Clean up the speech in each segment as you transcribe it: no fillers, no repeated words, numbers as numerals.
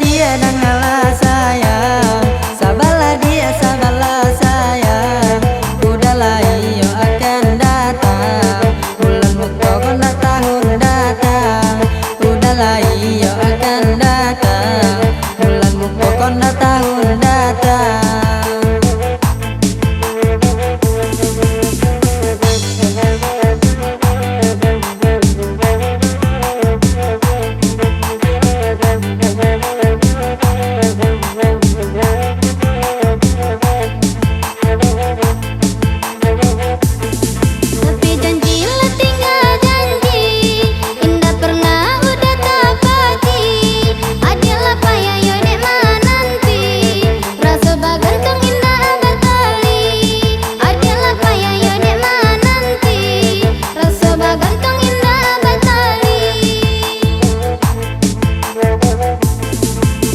dia dan ngalah sayang. Sabarlah dia, sabarlah sayang. Udahlah iyo akan datang, bulan Oktober tahun datang. Udahlah iyo akan datang, bulan Oktober tahun datang.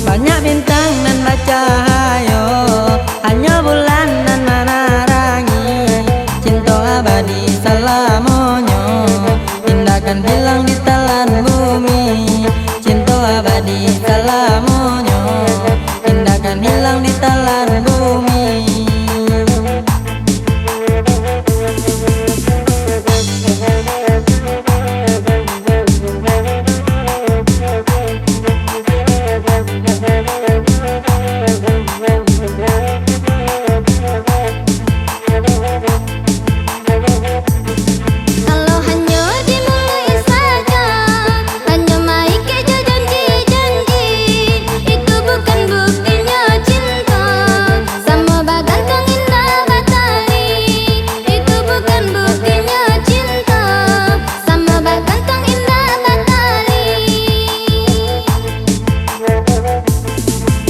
Banyak bintang dan bercahaya, hanya bulan dan menerangi. Cinta abadi selamanya, tindakan hilang di telan bumi. Cinta abadi selamanya, tindakan hilang di telan bumi.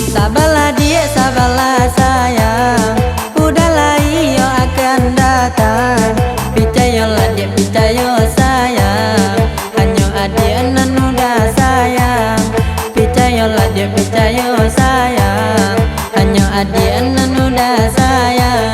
Sabarlah dia, sabarlah sayang. Udahlah iyo akan datang. Percayalah dia, percaya sayang. Hanya adik nan udah sayang. Percayalah dia, percaya sayang. Hanya adik nan udah sayang.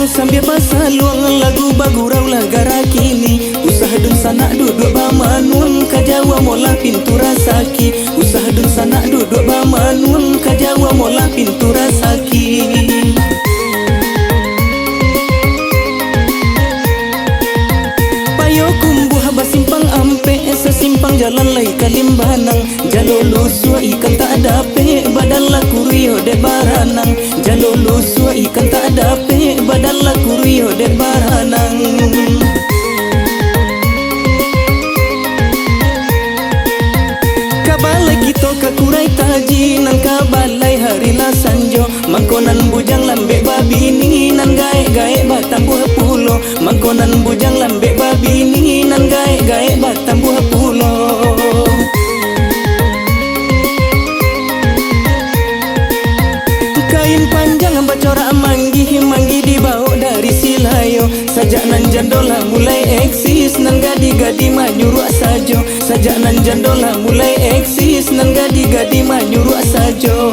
dendang sambil pasal luang lagu bagurau lagara kini. Usaha dun sanak duduk bamanun kajawa mola pintu rasaki. Usaha dun sanak duduk bamanun kajawa mola pintu rasaki. Payo kumbuh basimpang ampe sesimpang jalan lai kalimbanang. Jalolo sua ikan tak dape badan laku rio de baranang. Jalolo sua ikan tak dape badan laku rio de baranang. Kabalai kita kakurai taji nang kabalai hari la sanjo. Mangkonan bujang lambe babi ni nan gae-gae batang buah pulo. Mangkonan bujang lambe babi ni nan gae-gae batang buah pulo. Kain panjang bacorak manggi dibawa dari Silayo. Sajak nan jandola mulai eksis nan gadi-gadi manyuruak sajo. Sajak nan jandola mulai eksis nan gadi-gadi manyuruak sajo.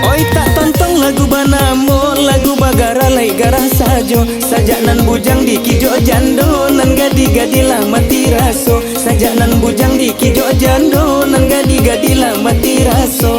Oi tak tonton lagu banamo lagu bagara lai garah sajo. Sajak nan bujang di kijo jando nan gadi-gadi lah mati raso. Sajak nan bujang di kijo jando nan gadi-gadi lah mati raso.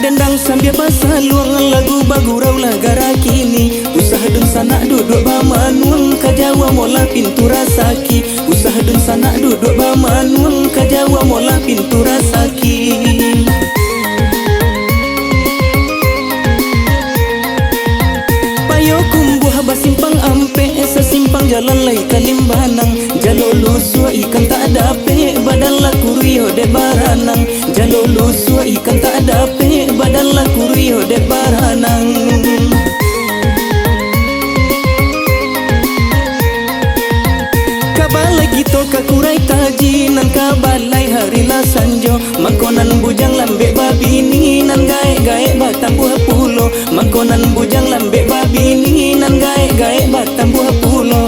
Dendang sambil pasal luang lagu bagurau lagara kini. Usaha dun sanak duduk bamanun kajawa mola pintu rasaki. Usaha dun sanak duduk bamanun kajawa mola pintu rasaki. Payo kumbuh basimpang ampe sesimpang jalan lai kalimbanang. Jalolo sua ikan tak dape badan laku rio de baranang. Jalolo sua ikan tak dape badan laku rio de baranang. Kabalai kita kakurai taji nan kabalai hari la sanjo. Mangkonan bujang lambe babi ni nan gae-gae batang buah pulo. Mangkonan bujang lambe babi ni nan gae-gae batang buah pulo.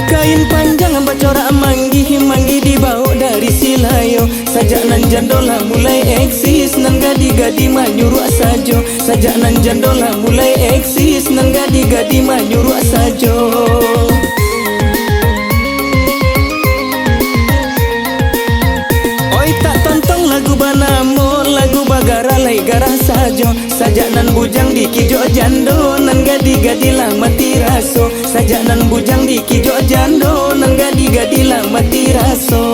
Kain panjang bacorak manggi dibawa dari Silayo. Sajak nan jandola mulai eksis nan gadi-gadi manyuruak sajo. Sajak nan jandola mulai eksis nan gadi-gadi manyuruak sajo. Oi tak tonton lagu banamo lagu bagara lai garah sajo. Sajak nan bujang di kijo jando nan gadi-gadi lah mati raso. Sajak nan bujang di kijo jando nan gadi-gadi lah mati raso.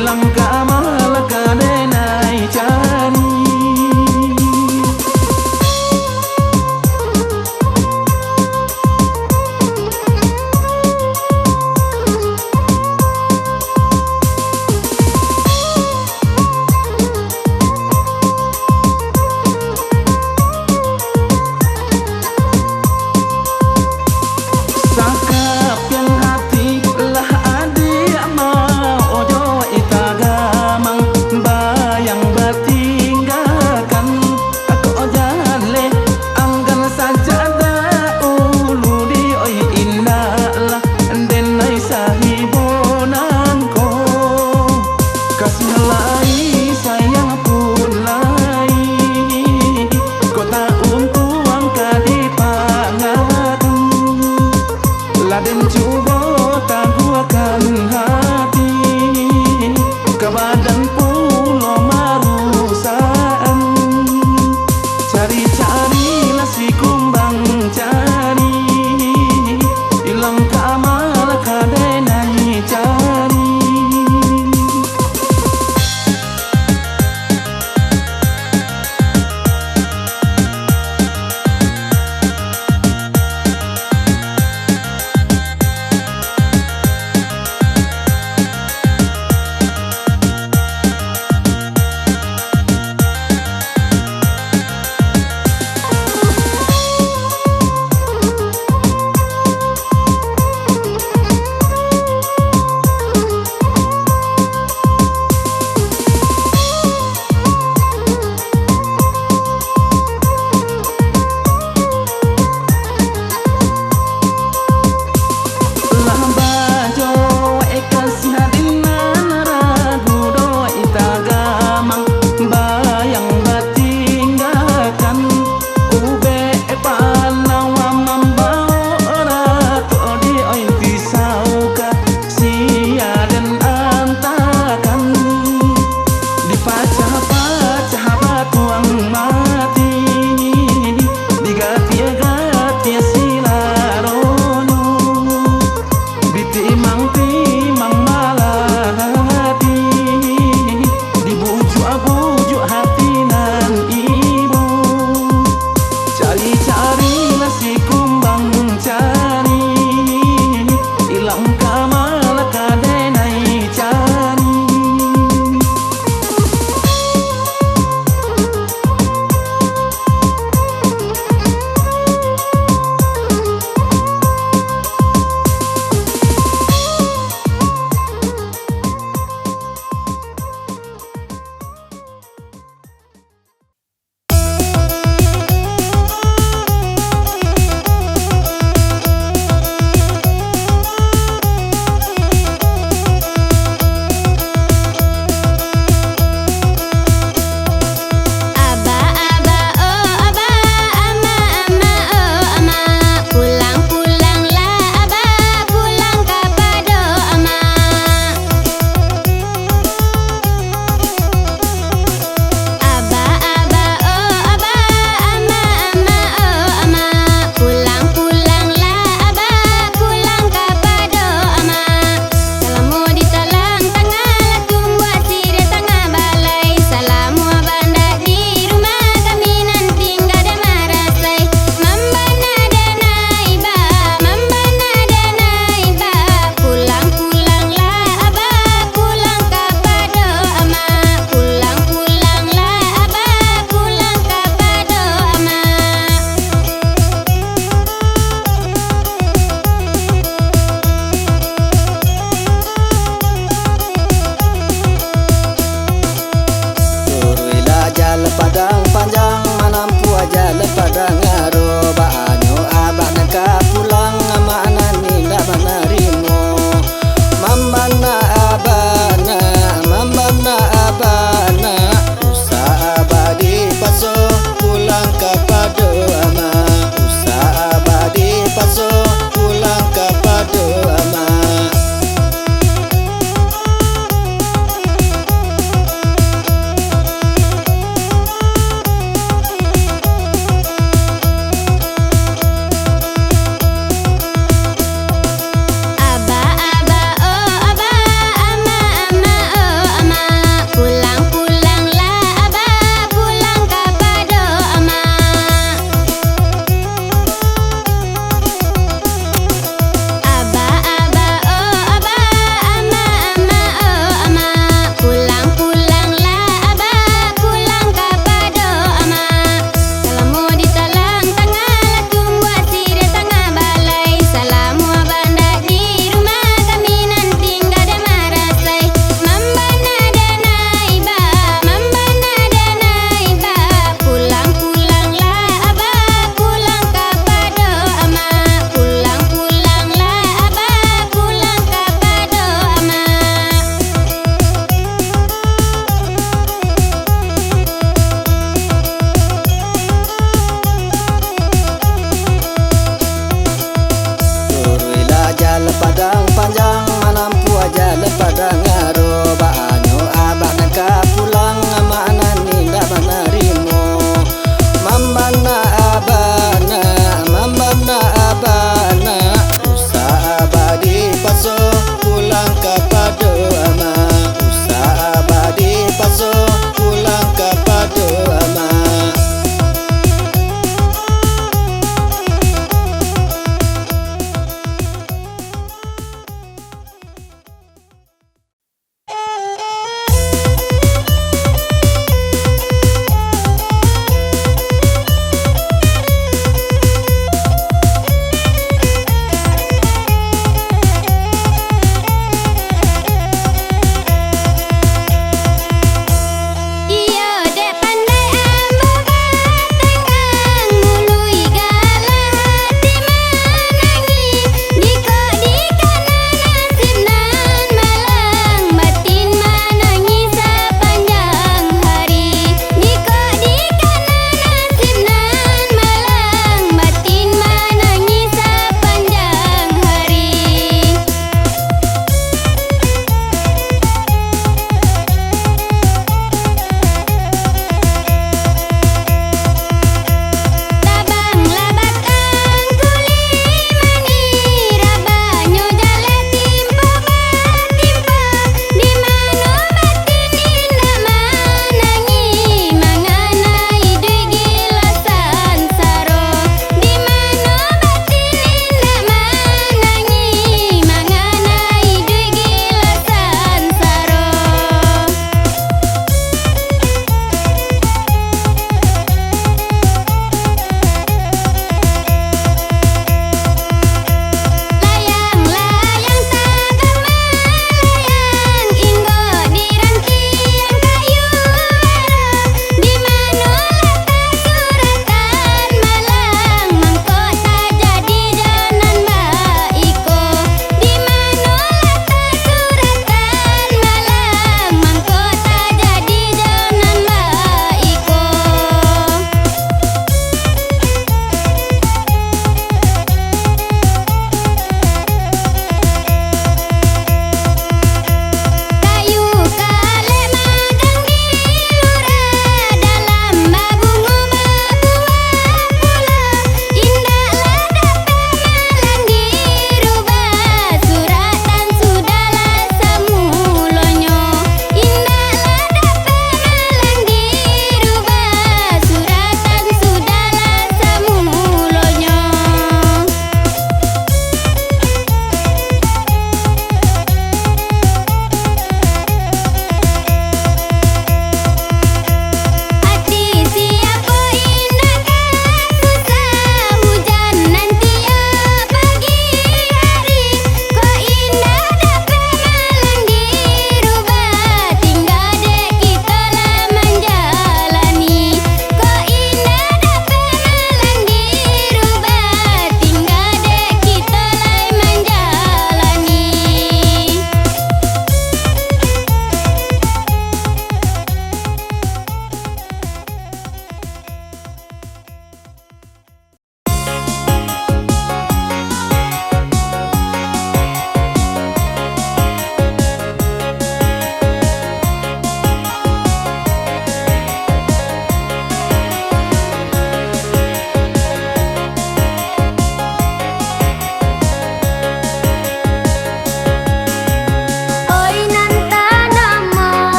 Langkah malah kadai naik cari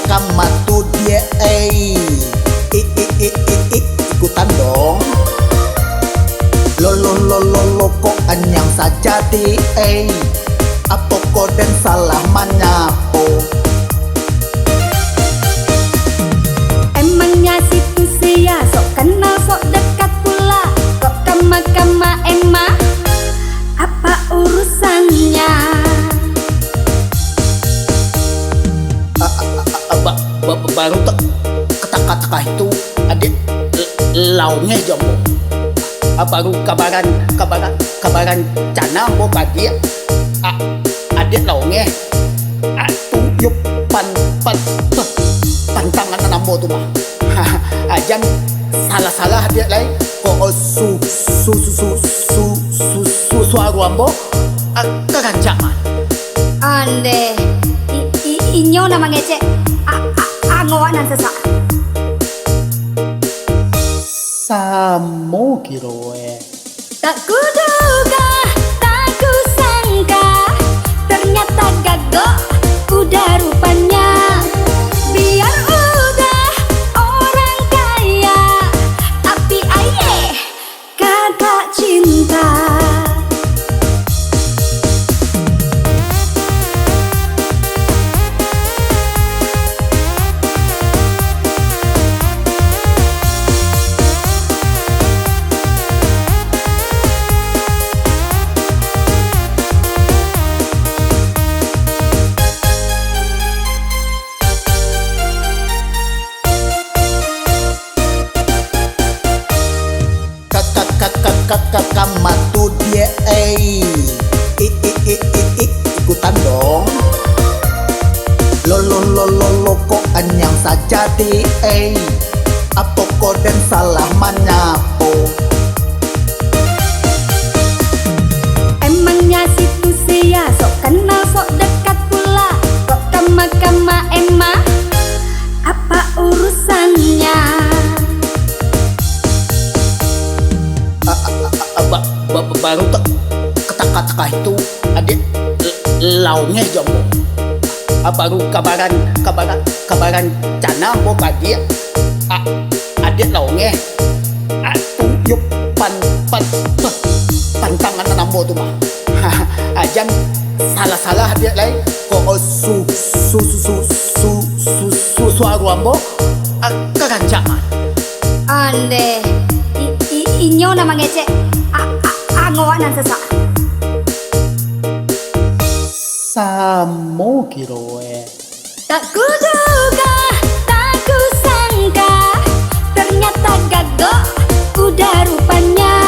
Kamatu dia ikutan dong. Lo kok anyang saja di apa koden salah manyapo. Emangnya situ sia sok kenal sok dekat pula. Kok kama-kama emang apa urusannya? Baru kata-kata itu adik laungnya jombo. Baru kabaran cana mo kadia. Adik laungnya tuyuk pantangan namo tu mah. Ajan salah adik lain kok suaru ambo kerancaman. Ande inyo nama ngecek ngawanan sesak. Samo kiroe. Tak kuduga, tak kusangka, ternyata gagok udah rupanya. Biar udah orang kaya, tapi aye kagak cinta. Kamatu dia ikutan dong. Lo kok anyang saja di apa koden salah manyapo. Emangnya situ sia sok kenal sok dekat pula. Kok kama-kama emang apa urusannya? Baru kata-kata itu adik laungnya jombo. Baru kabaran cana mo kadia. Adik laungnya tuyuk pantangan namo tu mah. Ajan salah adik lain kok suaru ambo kerancaman. Ande inyo nama ngecek ngawanan sesak. Samo kiroe. Tak kuduga, tak kusangka, ternyata gagok udah rupanya.